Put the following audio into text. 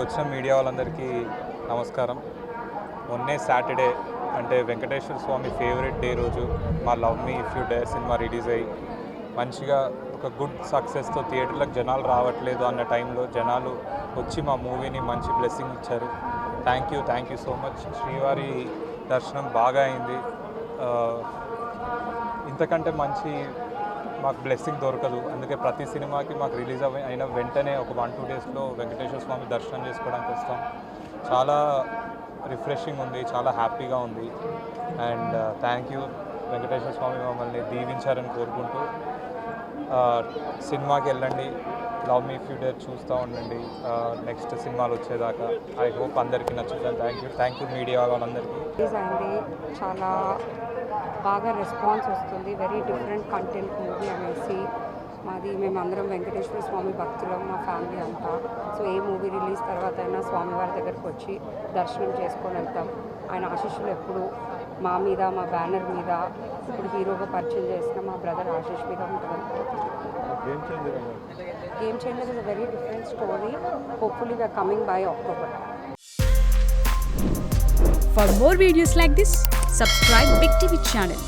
వచ్చిన మీడియా వాళ్ళందరికీ నమస్కారం. మొన్నే సాటర్డే అంటే వెంకటేశ్వర స్వామి ఫేవరెట్ డే రోజు మా love me if you dare cinema release అయ్యి మంచిగా ఒక గుడ్ సక్సెస్తో థియేటర్లకు జనాలు రావట్లేదు అన్న టైంలో జనాలు వచ్చి మా మూవీని మంచి బ్లెస్సింగ్ ఇచ్చారు. Thank you so much. శ్రీవారి దర్శనం బాగా అయింది. ఇంతకంటే మంచి మాకు బ్లెస్సింగ్ దొరకదు. అందుకే ప్రతి సినిమాకి మాకు రిలీజ్ అయిన వెంటనే ఒక 1-2 డేస్లో వెంకటేశ్వర స్వామి దర్శనం చేసుకోవడానికి వస్తాం. చాలా రిఫ్రెషింగ్ ఉంది, చాలా హ్యాపీగా ఉంది. అండ్ థ్యాంక్ యూ వెంకటేశ్వర స్వామి మమ్మల్ని దీవించారని కోరుకుంటూ సినిమాకి వెళ్ళండి, love me if you dare చూస్తూ ఉండండి నెక్స్ట్ సినిమాలు వచ్చేదాకా. ఐ హోప్ అందరికీ నచ్చుతుంది. థ్యాంక్ యూ మీడియా వాళ్ళందరికీ. చాలా బాగా రెస్పాన్స్ వస్తుంది. వెరీ డిఫరెంట్ కంటెంట్ మూవీ అనేసి మేమందరం వెంకటేశ్వర స్వామి భక్తులం, మా ఫ్యామిలీ అంతా. సో ఏ మూవీ రిలీజ్ తర్వాత అయినా స్వామివారి దగ్గరికి వచ్చి దర్శనం చేసుకొని వెళ్తాం. ఆయన ఆశీస్సులు ఎప్పుడు మా మీద, మా బ్యానర్ మీద, ఇప్పుడు హీరోగా పరిచయం చేసిన మా బ్రదర్ ఆశీష్ మీద ఉంటుంది. Game Changer is a very different story. Hopefully we're coming by October. For more videos like this, subscribe Big TV channel.